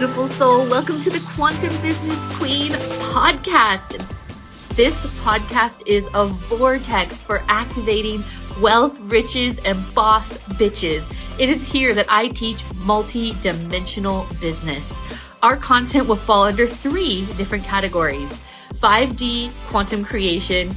beautiful soul. Welcome to the Quantum Business Queen podcast. This podcast is a vortex for activating wealth, riches, and boss bitches. It is here that I teach multi-dimensional business. Our content will fall under 3 different categories: 5D quantum creation,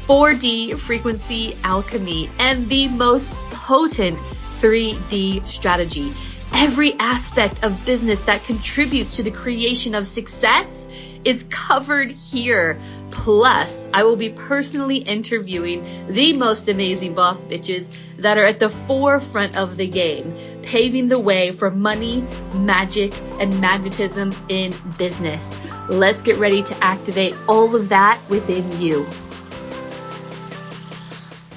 4D frequency alchemy, and the most potent 3D strategy. Every aspect of business that contributes to the creation of success is covered here. Plus, I will be personally interviewing the most amazing boss bitches that are at the forefront of the game, paving the way for money, magic, and magnetism in business. Let's get ready to activate all of that within you.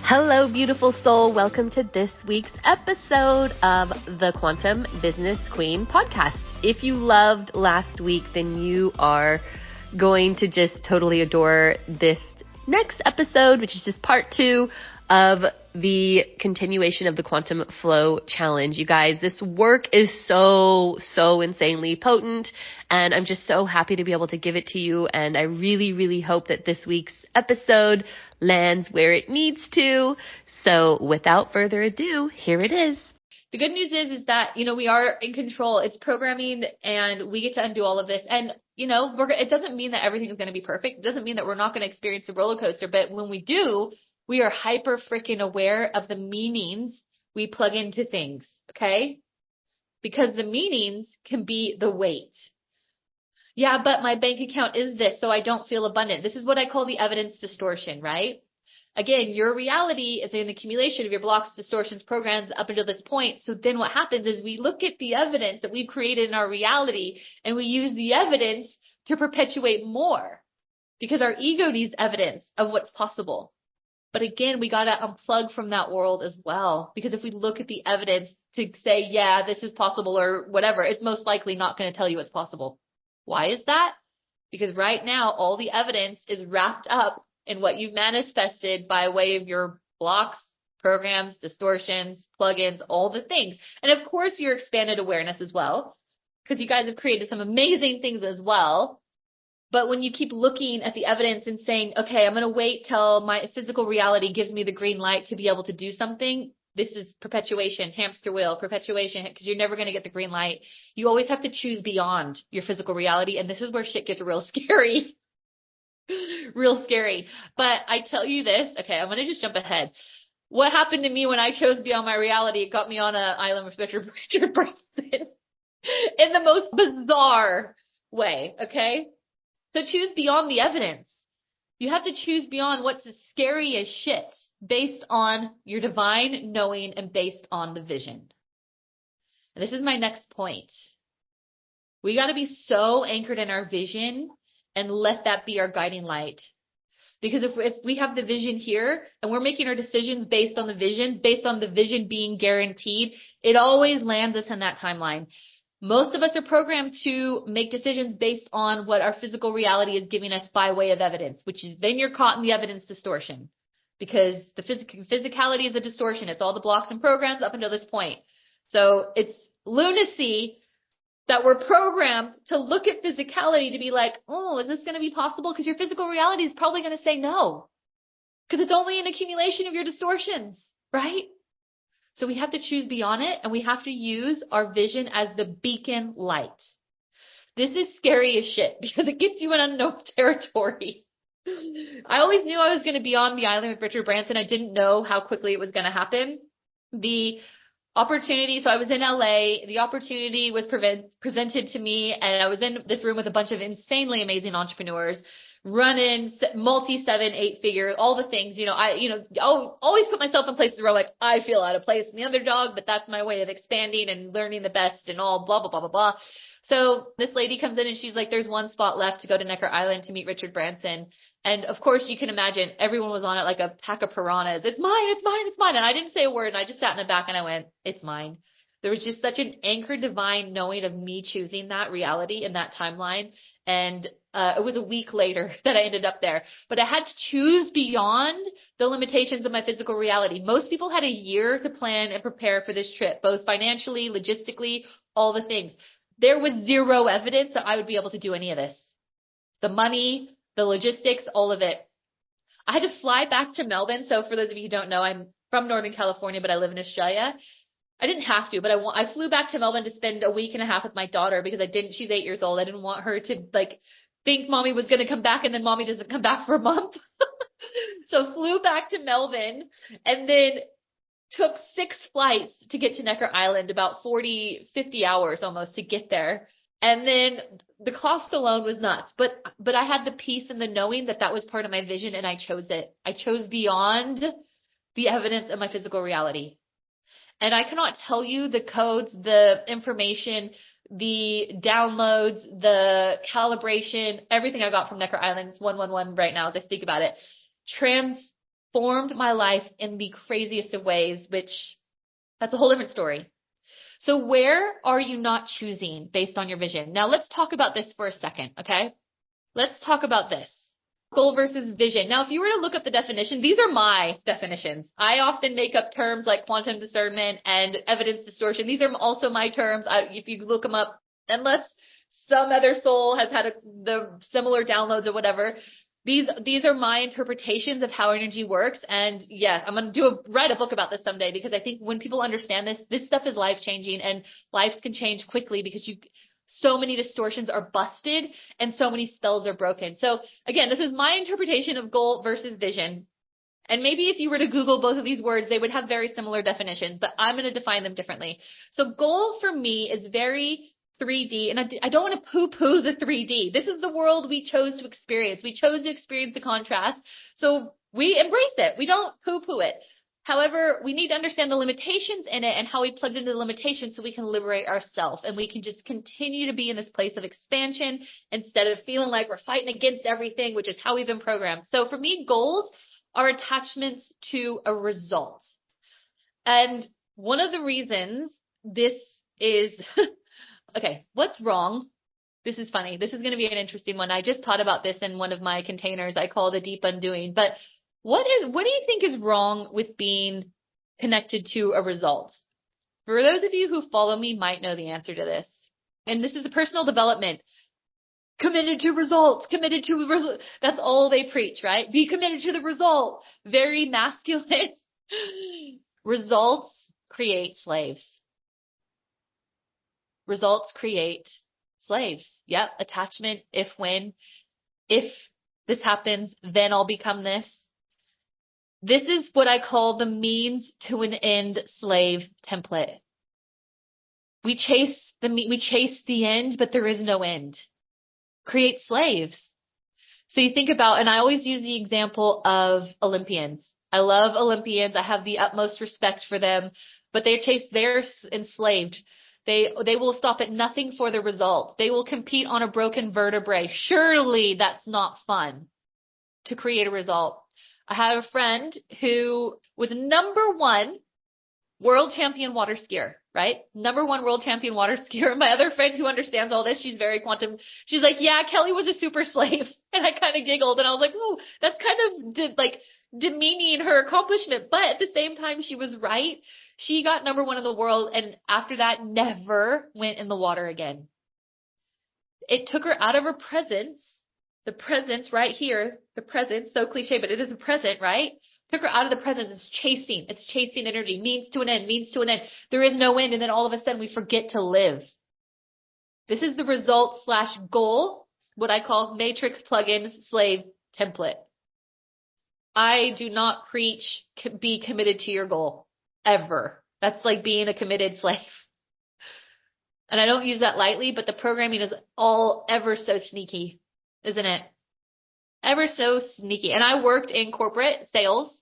Hello, beautiful soul. Welcome to this week's episode of the Quantum Business Queen podcast. If you loved last week, then you are going to just totally adore this next episode, which is just part 2 of the continuation of the Quantum Flow Challenge. You guys, this work is so insanely potent, and I'm just so happy to be able to give it to you. And I really hope that this week's episode lands where it needs to. So without further ado, here it is. The good news is that, we are in control. It's programming and we get to undo all of this. And, it doesn't mean that everything is going to be perfect. It doesn't mean that we're not going to experience a roller coaster. But when we do, we are hyper freaking aware of the meanings we plug into things. Okay? Because the meanings can be the weight. Yeah, but my bank account is this, so I don't feel abundant. This is what I call the evidence distortion, right? Again, your reality is an accumulation of your blocks, distortions, programs up until this point. So then what happens is we look at the evidence that we've created in our reality and we use the evidence to perpetuate more because our ego needs evidence of what's possible. But again, we got to unplug from that world as well, because if we look at the evidence to say, yeah, this is possible or whatever, it's most likely not going to tell you it's possible. Why is that? Because right now, all the evidence is wrapped up in what you've manifested by way of your blocks, programs, distortions, plugins, all the things. And of course, your expanded awareness as well, because you guys have created some amazing things as well. But when you keep looking at the evidence and saying, okay, I'm going to wait till my physical reality gives me the green light to be able to do something, this is perpetuation, hamster wheel, perpetuation, because you're never going to get the green light. You always have to choose beyond your physical reality. And this is where shit gets real scary. Real scary. But I tell you this, okay, I'm going to just jump ahead. What happened to me when I chose beyond my reality? It got me on an island with Richard Branson in the most bizarre way, okay? So choose beyond the evidence. You have to choose beyond what's scary as shit based on your divine knowing and based on the vision. And this is my next point. We got to be so anchored in our vision and let that be our guiding light. Because if we have the vision here and we're making our decisions based on the vision being guaranteed, it always lands us in that timeline. Most of us are programmed to make decisions based on what our physical reality is giving us by way of evidence, which is then you're caught in the evidence distortion, because the physicality is a distortion. It's all the blocks and programs up until this point. So it's lunacy that we're programmed to look at physicality to be like, oh, is this going to be possible? Because your physical reality is probably going to say no, because it's only an accumulation of your distortions, right? So we have to choose beyond it, and we have to use our vision as the beacon light. This is scary as shit because it gets you in unknown territory. I always knew I was going to be on the island with Richard Branson. I didn't know how quickly it was going to happen. The opportunity, so I was in LA, the opportunity was presented to me, and I was in this room with a bunch of insanely amazing entrepreneurs, running multi 7, 8 figure, all the things, I'll always put myself in places where I'm like, I feel out of place in the underdog, but that's my way of expanding and learning the best and all blah, blah, blah, blah, blah. So this lady comes in and she's like, there's one spot left to go to Necker Island to meet Richard Branson. And of course you can imagine everyone was on it like a pack of piranhas. It's mine, it's mine, it's mine. And I didn't say a word, and I just sat in the back and I went, it's mine. There was just such an anchored divine knowing of me choosing that reality in that timeline. And it was a week later that I ended up there. But I had to choose beyond the limitations of my physical reality. Most people had a year to plan and prepare for this trip, both financially, logistically, all the things. There was zero evidence that I would be able to do any of this. The money, the logistics, all of it. I had to fly back to Melbourne. So for those of you who don't know, I'm from Northern California, but I live in Australia. I didn't have to, but I flew back to Melbourne to spend a week and a half with my daughter because she's 8 years old. I didn't want her to think mommy was going to come back and then mommy doesn't come back for a month. So flew back to Melbourne and then took 6 flights to get to Necker Island, about 50 hours almost to get there. And then the cost alone was nuts, but I had the peace and the knowing that was part of my vision and I chose it. I chose beyond the evidence of my physical reality. And I cannot tell you the codes, the information, the downloads, the calibration, everything I got from Necker Island 111 right now as I speak about it, transformed my life in the craziest of ways, which that's a whole different story. So where are you not choosing based on your vision? Now let's talk about this for a second, okay? Let's talk about this. Goal versus vision. Now, if you were to look up the definition, these are my definitions. I often make up terms like quantum discernment and evidence distortion. These are also my terms. If you look them up, unless some other soul has had the similar downloads or whatever, these are my interpretations of how energy works. And yeah, I'm going to write a book about this someday because I think when people understand this stuff is life changing and lives can change quickly because so many distortions are busted and so many spells are broken. So again, this is my interpretation of goal versus vision. And maybe if you were to Google both of these words, they would have very similar definitions, but I'm going to define them differently. So goal for me is very 3D, and I don't want to poo-poo the 3D. This is the world we chose to experience. We chose to experience the contrast. So we embrace it. We don't poo-poo it. However, we need to understand the limitations in it and how we plugged into the limitations so we can liberate ourselves and we can just continue to be in this place of expansion instead of feeling like we're fighting against everything, which is how we've been programmed. So for me, goals are attachments to a result. And one of the reasons this is, okay, what's wrong? This is funny. This is going to be an interesting one. I just taught about this in one of my containers I call the deep undoing, but what do you think is wrong with being connected to a result? For those of you who follow me might know the answer to this. And this is a personal development. Committed to results, That's all they preach, right? Be committed to the result. Very masculine. Results create slaves. Results create slaves. Yep. Attachment. If this happens, then I'll become this. This is what I call the means to an end slave template. We chase the end, but there is no end. Create slaves. So you think about, and I always use the example of Olympians. I love Olympians. I have the utmost respect for them, but they're enslaved. They will stop at nothing for the result. They will compete on a broken vertebrae. Surely that's not fun to create a result. I had a friend who was #1 world champion water skier, right? #1 world champion water skier. And my other friend who understands all this, she's very quantum. She's like, yeah, Kelly was a super slave. And I kind of giggled and I was like, oh, that's kind of demeaning her accomplishment. But at the same time, she was right. She got #1 in the world. And after that, never went in the water again. It took her out of her presence. The presence right here, the presence, so cliche, but it is a present, right? Took her out of the presence. It's chasing energy, means to an end. There is no end. And then all of a sudden we forget to live. This is the result/goal, what I call matrix plugin slave template. I do not preach be committed to your goal ever. That's like being a committed slave. And I don't use that lightly, but the programming is all ever so sneaky. Isn't it? Ever so sneaky. And I worked in corporate sales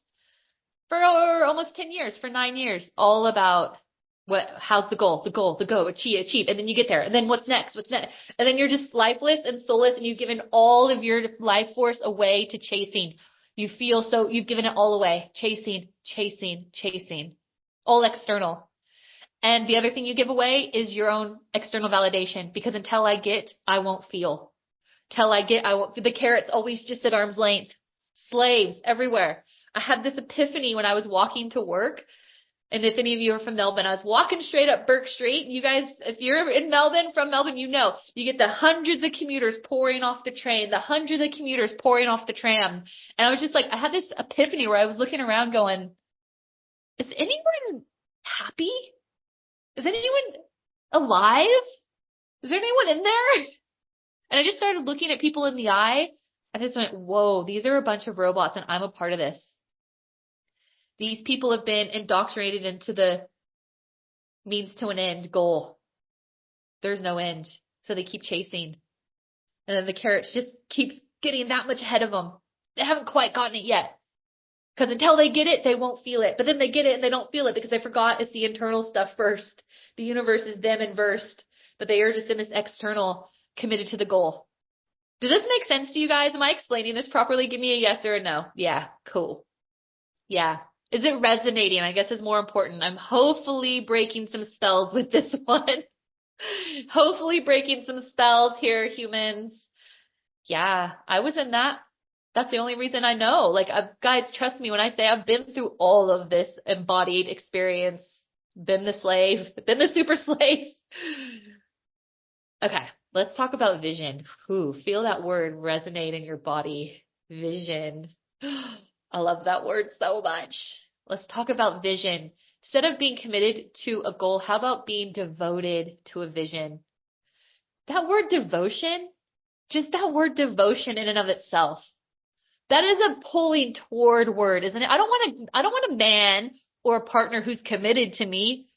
for almost 10 years, for 9 years, all about how's the goal, achieve. And then you get there. And then what's next? And then you're just lifeless and soulless and you've given all of your life force away to chasing. You've given it all away. Chasing. All external. And the other thing you give away is your own external validation because until I get, I won't feel. The carrot's always just at arm's length. Slaves everywhere. I had this epiphany when I was walking to work And if any of you are from Melbourne, I was walking straight up Burke Street. You guys, if you're in Melbourne, from Melbourne, you know, you get the hundreds of commuters pouring off the train, the hundreds of commuters pouring off the tram. And I was just like, I had this epiphany where I was looking around going, is anyone happy? Is anyone alive? Is there anyone in there? And I just started looking at people in the eye. I just went, whoa, these are a bunch of robots and I'm a part of this. These people have been indoctrinated into the means to an end goal. There's no end. So they keep chasing. And then the carrots just keep getting that much ahead of them. They haven't quite gotten it yet. Because until they get it, they won't feel it. But then they get it and they don't feel it because they forgot it's the internal stuff first. The universe is them inversed. But they are just in this external, committed to the goal. Does this make sense to you guys? Am I explaining this properly? Give me a yes or a no. Yeah, cool. Yeah. Is it resonating? I guess is more important. I'm hopefully breaking some spells with this one. Hopefully breaking some spells here, humans. Yeah, I was in that. That's the only reason I know. Like, guys, trust me when I say I've been through all of this embodied experience. Been the slave, been the super slave. Okay, let's talk about vision. Ooh, feel that word resonate in your body. Vision. I love that word so much. Let's talk about vision. Instead of being committed to a goal, how about being devoted to a vision? That word devotion, just that word devotion in and of itself, that is a pulling toward word, isn't it? I don't want a man or a partner who's committed to me.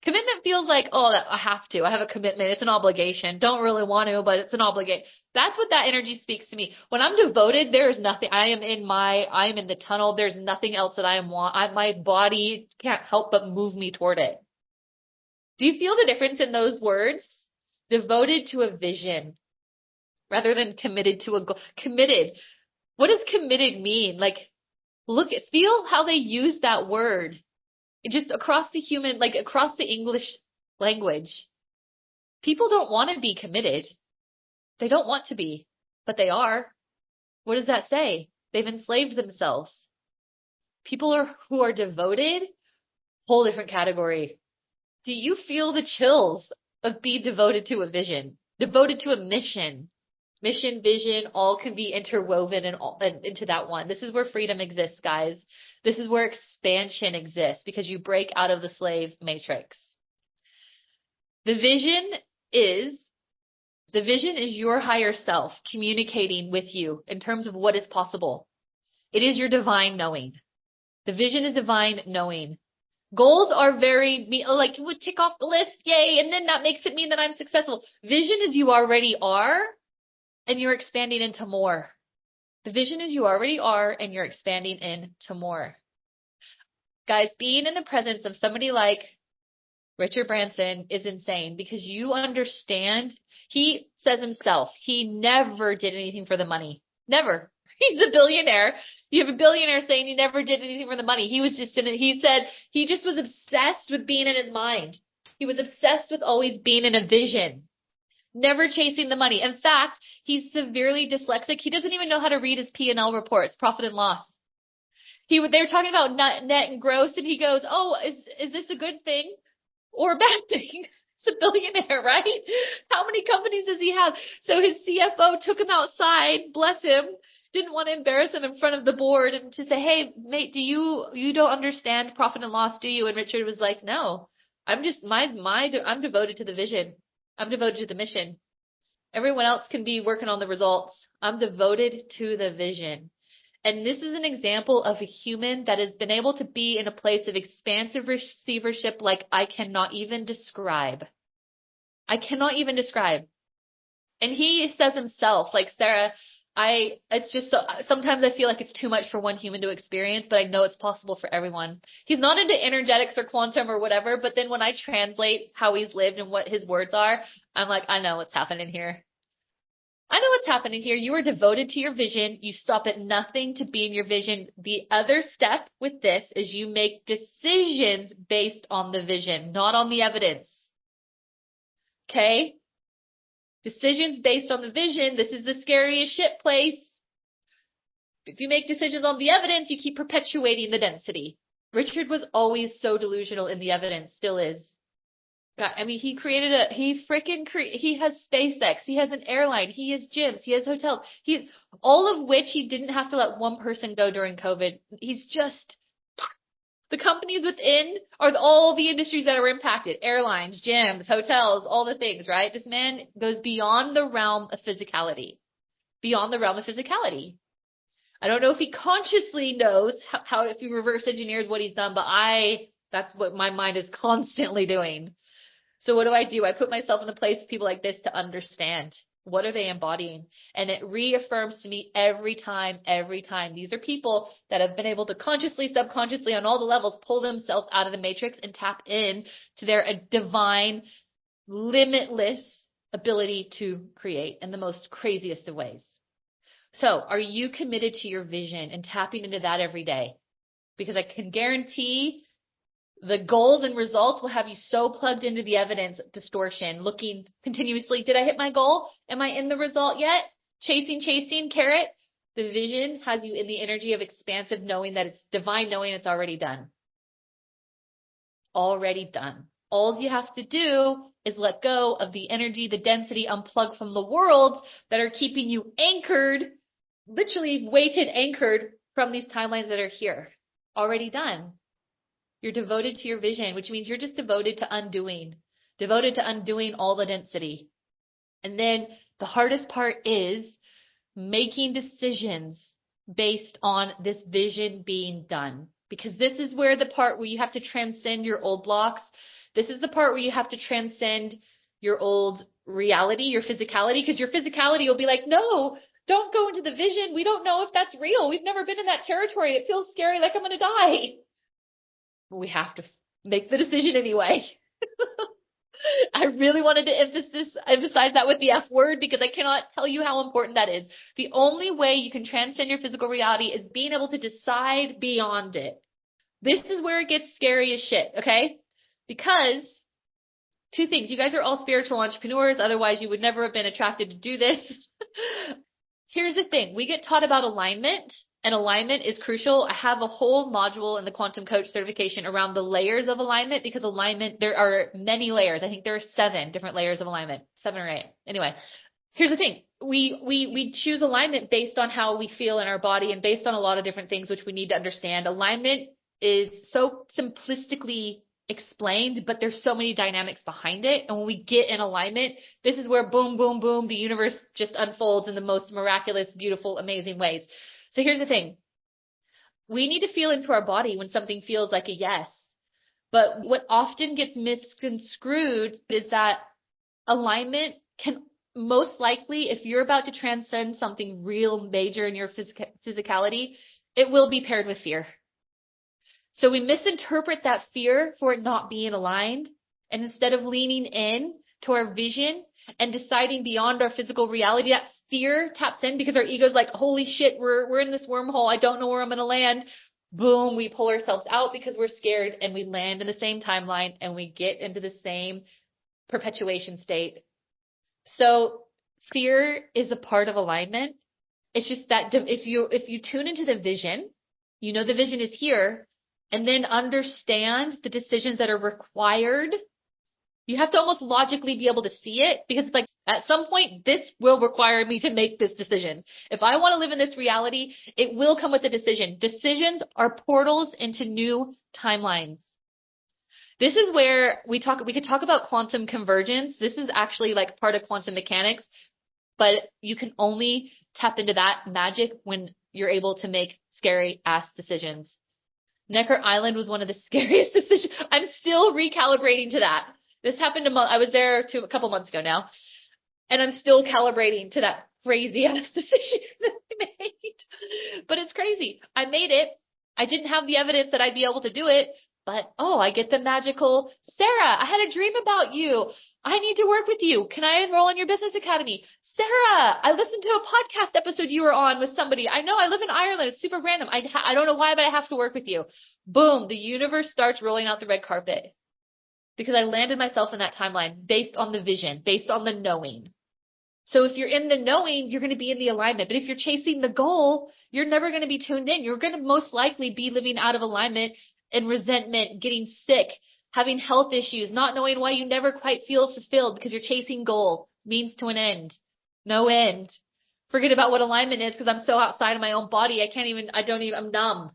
Commitment feels like, oh, I have to. I have a commitment. It's an obligation. Don't really want to, but it's an obligation. That's what that energy speaks to me. When I'm devoted, there is nothing. I am in the tunnel. There's nothing else that I want. My body can't help but move me toward it. Do you feel the difference in those words? Devoted to a vision rather than committed to a goal. Committed. What does committed mean? Like, feel how they use that word. Just across across the English language. People don't want to be committed. They don't want to be, but they are. What does that say? They've enslaved themselves. People who are devoted, whole different category. Do you feel the chills of being devoted to a vision, devoted to a mission? Mission, vision, all can be interwoven and into that one. This is where freedom exists, guys. This is where expansion exists because you break out of the slave matrix. The vision is your higher self communicating with you in terms of what is possible. It is your divine knowing. The vision is divine knowing. Goals are very, like, you would tick off the list, yay, and then that makes it mean that I'm successful. Vision is you already are. And you're expanding into more. The vision is you already are and you're expanding into more. Guys, being in the presence of somebody like Richard Branson is insane because you understand. He says himself, he never did anything for the money. Never. He's a billionaire. You have a billionaire saying he never did anything for the money. He said he just was obsessed with being in his mind. He was obsessed with always being in a vision. Never chasing the money. In fact, he's severely dyslexic. He doesn't even know how to read his P&L reports, profit and loss. They were talking about net and gross, and he goes, oh, is this a good thing or a bad thing? He's a billionaire, right? How many companies does he have? So his CFO took him outside, bless him, didn't want to embarrass him in front of the board and to say, hey, mate, you don't understand profit and loss, do you? And Richard was like, no, I'm devoted to the vision. I'm devoted to the mission. Everyone else can be working on the results. I'm devoted to the vision. And this is an example of a human that has been able to be in a place of expansive receivership like I cannot even describe. I cannot even describe. And he says himself, like, Sarah, it's just so, sometimes I feel like it's too much for one human to experience, but I know it's possible for everyone. He's not into energetics or quantum or whatever, but then when I translate how he's lived and what his words are, I'm like, I know what's happening here. I know what's happening here. You are devoted to your vision. You stop at nothing to be in your vision. The other step with this is you make decisions based on the vision, not on the evidence. Okay? Decisions based on the vision. This is the scariest shit place. If you make decisions on the evidence, you keep perpetuating the density, Richard was always so delusional in the evidence, still is. God, I mean, he has SpaceX, he has an airline, he has gyms, he has hotels, all of which he didn't have to let one person go during COVID. The companies within are all the industries that are impacted. Airlines, gyms, hotels, all the things, right? This man goes beyond the realm of physicality. Beyond the realm of physicality. I don't know if he consciously knows how if he reverse engineers what he's done, but that's what my mind is constantly doing. So what do? I put myself in the place of people like this to understand what are they embodying? And it reaffirms to me every time. These are people that have been able to consciously, subconsciously, on all the levels, pull themselves out of the matrix and tap in to their divine, limitless ability to create in the most craziest of ways. So are you committed to your vision and tapping into that every day? Because I can guarantee the goals and results will have you so plugged into the evidence distortion, looking continuously, did I hit my goal? Am I in the result yet? Chasing, carrot. The vision has you in the energy of expansive knowing that it's divine, knowing it's already done. Already done. All you have to do is let go of the energy, the density, unplug from the worlds that are keeping you anchored, literally weighted, anchored from these timelines that are here. Already done. You're devoted to your vision, which means you're just devoted to undoing all the density. And then the hardest part is making decisions based on this vision being done. Because this is where the part where you have to transcend your old blocks. This is the part where you have to transcend your old reality, your physicality, because your physicality will be like, no, don't go into the vision. We don't know if that's real. We've never been in that territory. It feels scary, like I'm going to die. We have to make the decision anyway. I really wanted to emphasize that with the F word because I cannot tell you how important that is. The only way you can transcend your physical reality is being able to decide beyond it. This is where it gets scary as shit, okay? Because two things. You guys are all spiritual entrepreneurs. Otherwise, you would never have been attracted to do this. Here's the thing. We get taught about alignment. And alignment is crucial. I have a whole module in the Quantum Coach certification around the layers of alignment because alignment, there are many layers. I think there are 7 different layers of alignment, 7 or 8. Anyway, here's the thing. We choose alignment based on how we feel in our body and based on a lot of different things, which we need to understand. Alignment is so simplistically explained, but there's so many dynamics behind it. And when we get in alignment, this is where boom, boom, boom, the universe just unfolds in the most miraculous, beautiful, amazing ways. So here's the thing. We need to feel into our body when something feels like a yes. But what often gets misconstrued is that alignment can most likely, if you're about to transcend something real major in your physicality, it will be paired with fear. So we misinterpret that fear for it not being aligned. And instead of leaning in to our vision and deciding beyond our physical reality, that fear taps in because our ego's like, holy shit, we're in this wormhole. I don't know where I'm going to land. Boom, we pull ourselves out because we're scared and we land in the same timeline and we get into the same perpetuation state. So fear is a part of alignment. It's just that if you tune into the vision, you know the vision is here, and then understand the decisions that are required. You have to almost logically be able to see it because it's like at some point this will require me to make this decision. If I want to live in this reality, it will come with a decision. Decisions are portals into new timelines. This is where we could talk about quantum convergence. This is actually like part of quantum mechanics, but you can only tap into that magic when you're able to make scary ass decisions. Necker Island was one of the scariest decisions. I'm still recalibrating to that. This happened I was there a couple months ago now, and I'm still calibrating to that crazy ass decision that I made. But it's crazy. I made it. I didn't have the evidence that I'd be able to do it, but I get the magical, Sarah, I had a dream about you. I need to work with you. Can I enroll in your business academy? Sarah, I listened to a podcast episode you were on with somebody. I know I live in Ireland. It's super random. I don't know why, but I have to work with you. Boom. The universe starts rolling out the red carpet because I landed myself in that timeline based on the vision, based on the knowing. So if you're in the knowing, you're going to be in the alignment. But if you're chasing the goal, you're never going to be tuned in. You're going to most likely be living out of alignment and resentment, getting sick, having health issues, not knowing why you never quite feel fulfilled because you're chasing goal, means to an end. No end. Forget about what alignment is because I'm so outside of my own body. I'm numb.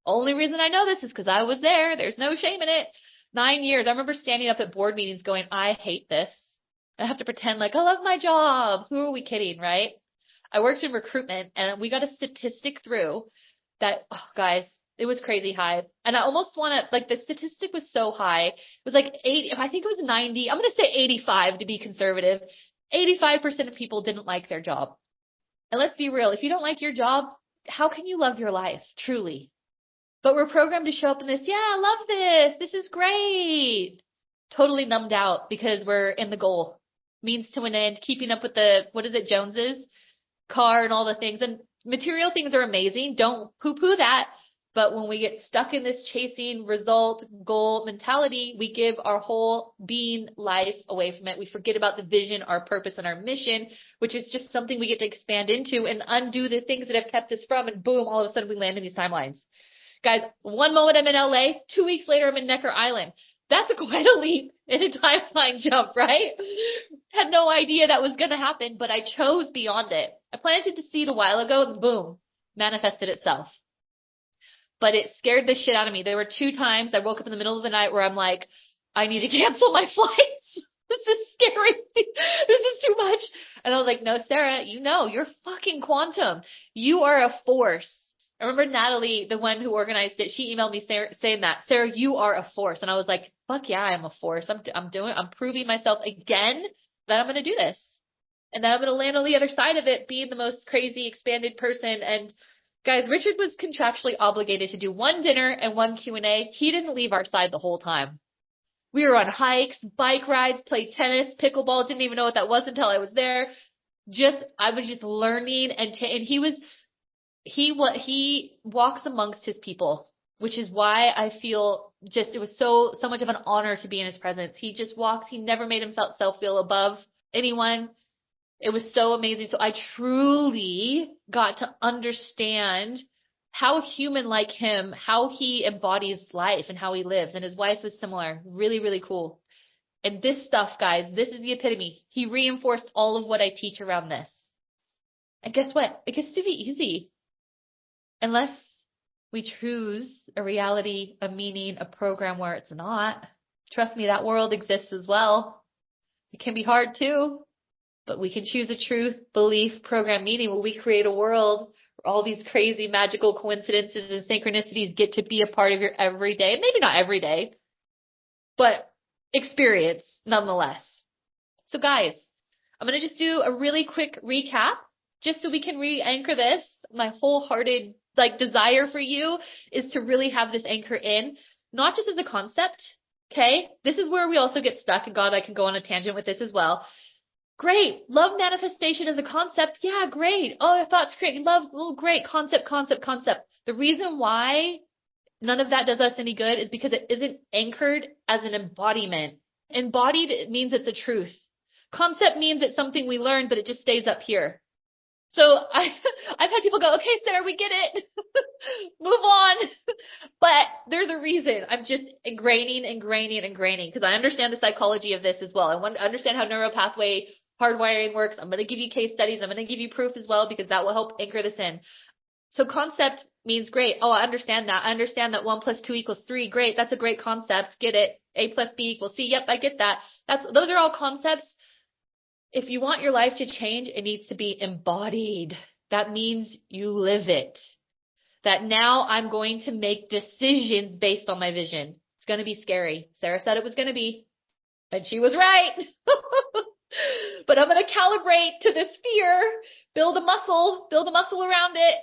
Only reason I know this is because I was there. There's no shame in it. 9 years. I remember standing up at board meetings going, I hate this. I have to pretend like I love my job. Who are we kidding, right? I worked in recruitment and we got a statistic through that, oh, guys, it was crazy high. And I almost want to, like, the statistic was so high. It was like 80, I think it was 90. I'm going to say 85 to be conservative. 85% of people didn't like their job. And let's be real. If you don't like your job, how can you love your life? Truly. But we're programmed to show up in this, yeah, I love this. This is great. Totally numbed out because we're in the goal. Means to an end, keeping up with the, what is it, Joneses? Car and all the things. And material things are amazing. Don't poo-poo that. But when we get stuck in this chasing result, goal mentality, we give our whole being life away from it. We forget about the vision, our purpose, and our mission, which is just something we get to expand into and undo the things that have kept us from. And boom, all of a sudden we land in these timelines. Guys, one moment I'm in LA, 2 weeks later I'm in Necker Island. That's quite a leap in a timeline jump, right? Had no idea that was going to happen, but I chose beyond it. I planted the seed a while ago and boom, manifested itself. But it scared the shit out of me. There were 2 times I woke up in the middle of the night where I'm like, I need to cancel my flights. This is scary. This is too much. And I was like, no, Sarah, you're fucking quantum. You are a force. I remember Natalie, the one who organized it, she emailed me saying that, Sarah, you are a force. And I was like, fuck yeah, I'm a force. I'm proving myself again that I'm going to do this and that I'm going to land on the other side of it being the most crazy expanded person. And guys, Richard was contractually obligated to do 1 dinner and 1 Q&A. He didn't leave our side the whole time. We were on hikes, bike rides, played tennis, pickleball. Didn't even know what that was until I was there. I was just learning and he walks amongst his people, which is why I feel it was so much of an honor to be in his presence. He just walks. He never made himself feel above anyone. It was so amazing. So I truly got to understand how human like him, how he embodies life and how he lives. And his wife is similar. Really, really cool. And this stuff, guys, this is the epitome. He reinforced all of what I teach around this. And guess what? It gets to be easy. Unless we choose a reality, a meaning, a program where it's not. Trust me, that world exists as well. It can be hard too, but we can choose a truth, belief, program, meaning where we create a world where all these crazy magical coincidences and synchronicities get to be a part of your everyday, maybe not every day, but experience nonetheless. So guys, I'm going to just do a really quick recap just so we can re-anchor this. My wholehearted desire for you is to really have this anchor in, not just as a concept. Okay. This is where we also get stuck, and God, I can go on a tangent with this as well. Great. Love manifestation as a concept. Yeah, great. Oh, your thoughts create love. Oh, great. Concept. The reason why none of that does us any good is because it isn't anchored as an embodiment. Embodied, it means it's a truth. Concept means it's something we learn, but it just stays up here. So I've had people go, okay, Sarah, we get it. Move on. But there's a reason. I'm just ingraining because I understand the psychology of this as well. I want to understand how neuropathway hardwiring works. I'm going to give you case studies. I'm going to give you proof as well because that will help anchor this in. So concept means great. Oh, I understand that. I understand that 1 + 2 = 3. Great. That's a great concept. Get it. A + B = C. Yep, I get that. Those are all concepts. If you want your life to change, it needs to be embodied. That means you live it. That now I'm going to make decisions based on my vision. It's going to be scary. Sarah said it was going to be, and she was right. But I'm going to calibrate to this fear, build a muscle around it,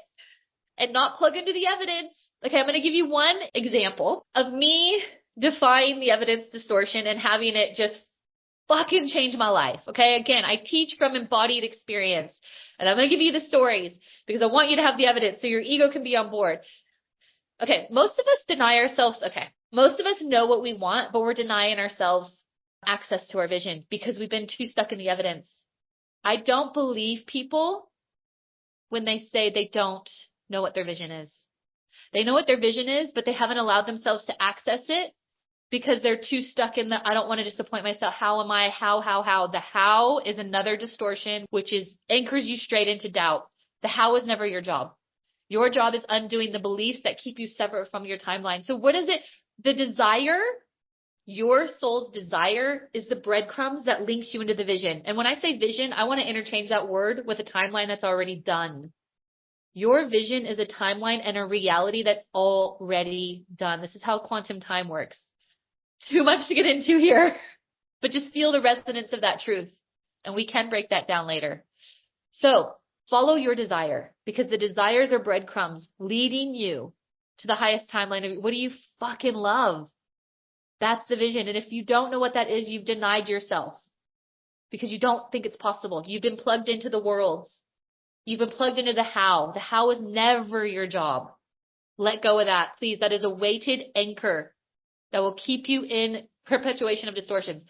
and not plug into the evidence. Okay, I'm going to give you one example of me defying the evidence distortion and having it just fucking change my life. Okay. Again, I teach from embodied experience, and I'm going to give you the stories because I want you to have the evidence so your ego can be on board. Okay. Most of us deny ourselves. Okay. Most of us know what we want, but we're denying ourselves access to our vision because we've been too stuck in the evidence. I don't believe people when they say they don't know what their vision is. They know what their vision is, but they haven't allowed themselves to access it because they're too stuck in the, I don't want to disappoint myself. How am I? How? The how is another distortion, which anchors you straight into doubt. The how is never your job. Your job is undoing the beliefs that keep you separate from your timeline. So what is it? The desire, your soul's desire, is the breadcrumbs that links you into the vision. And when I say vision, I want to interchange that word with a timeline that's already done. Your vision is a timeline and a reality that's already done. This is how quantum time works. Too much to get into here, but just feel the resonance of that truth. And we can break that down later. So follow your desire, because the desires are breadcrumbs leading you to the highest timeline of what do you fucking love? That's the vision. And if you don't know what that is, you've denied yourself because you don't think it's possible. You've been plugged into the worlds. You've been plugged into the how. The how is never your job. Let go of that, please. That is a weighted anchor that will keep you in perpetuation of distortions.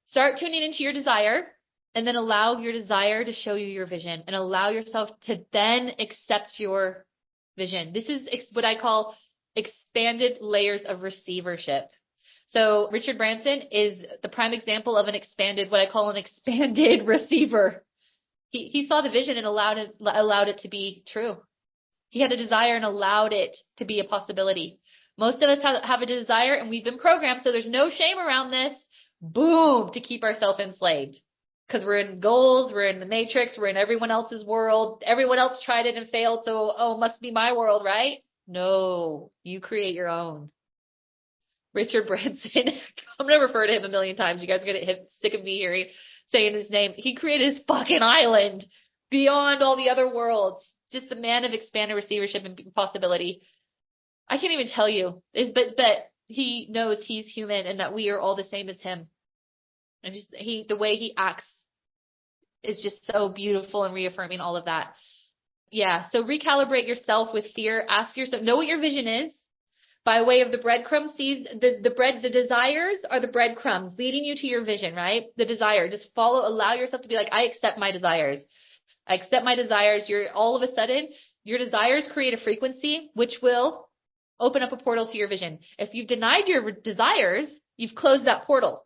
Start tuning into your desire, and then allow your desire to show you your vision, and allow yourself to then accept your vision. This is what I call expanded layers of receivership. So Richard Branson is the prime example of what I call an expanded receiver. He saw the vision and allowed it to be true. He had a desire and allowed it to be a possibility. Most of us have a desire, and we've been programmed, so there's no shame around this. Boom, to keep ourselves enslaved. Because we're in goals, we're in the matrix, we're in everyone else's world. Everyone else tried it and failed, so, must be my world, right? No, you create your own. Richard Branson, I'm going to refer to him a million times. You guys are going to get sick of me hearing saying his name. He created his fucking island beyond all the other worlds. Just the man of expanded receivership and possibility. I can't even tell you, but he knows he's human and that we are all the same as him. And just the way he acts is just so beautiful and reaffirming all of that. Yeah. So recalibrate yourself with fear. Ask yourself, know what your vision is by way of the breadcrumbs. The desires are the breadcrumbs leading you to your vision, right? The desire, just allow yourself to be like, I accept my desires. I accept my desires. All of a sudden, your desires create a frequency, which will open up a portal to your vision. If you've denied your desires, you've closed that portal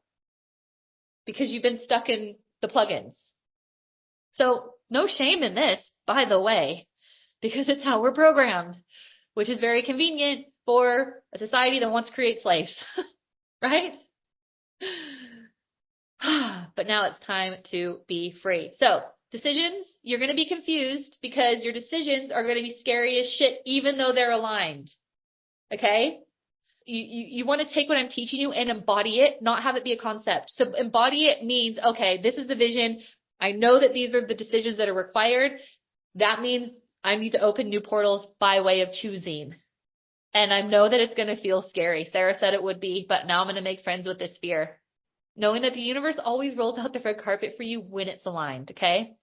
because you've been stuck in the plugins. So no shame in this, by the way, because it's how we're programmed, which is very convenient for a society that wants to create slaves, right? But now it's time to be free. So decisions, you're going to be confused because your decisions are going to be scary as shit, even though they're aligned. Okay? You want to take what I'm teaching you and embody it, not have it be a concept. So embody it means, okay, this is the vision. I know that these are the decisions that are required. That means I need to open new portals by way of choosing. And I know that it's going to feel scary. Sarah said it would be, but now I'm going to make friends with this fear. Knowing that the universe always rolls out the red carpet for you when it's aligned, okay?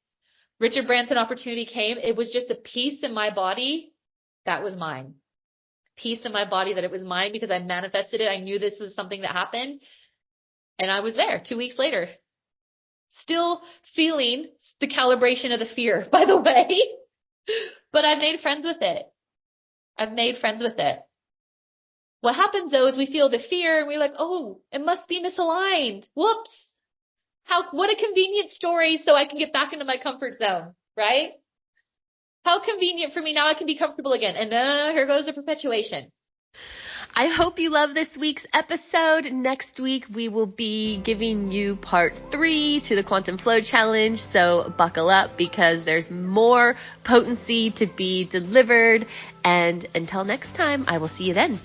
Richard Branson opportunity came. It was just a peace in my body. That was mine. Peace in my body that it was mine because I manifested it. I knew this was something that happened. And I was there 2 weeks later. Still feeling the calibration of the fear, by the way. But I've made friends with it. What happens though is we feel the fear and we're like, oh, it must be misaligned. Whoops. What a convenient story so I can get back into my comfort zone, right? How convenient for me. Now I can be comfortable again. And here goes the perpetuation. I hope you love this week's episode. Next week, we will be giving you part 3 to the Quantum Flow Challenge. So buckle up because there's more potency to be delivered. And until next time, I will see you then.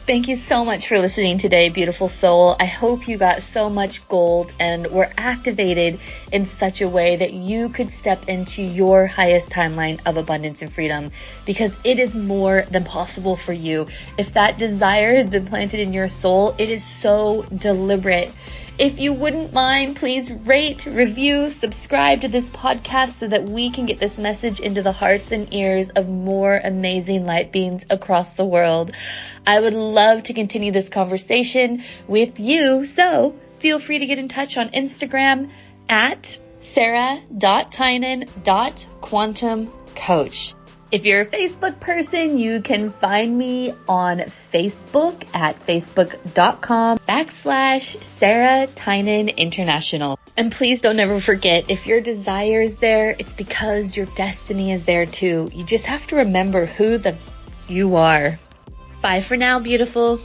Thank you so much for listening today, beautiful soul. I hope you got so much gold and were activated in such a way that you could step into your highest timeline of abundance and freedom, because it is more than possible for you. If that desire has been planted in your soul, it is so deliberate. If you wouldn't mind, please rate, review, subscribe to this podcast so that we can get this message into the hearts and ears of more amazing light beings across the world. I would love to continue this conversation with you, so feel free to get in touch on Instagram at sarah.tynan.quantumcoach. If you're a Facebook person, you can find me on Facebook at facebook.com/Sarah Tynan International. And please don't ever forget, if your desire is there, it's because your destiny is there too. You just have to remember who you are. Bye for now, beautiful.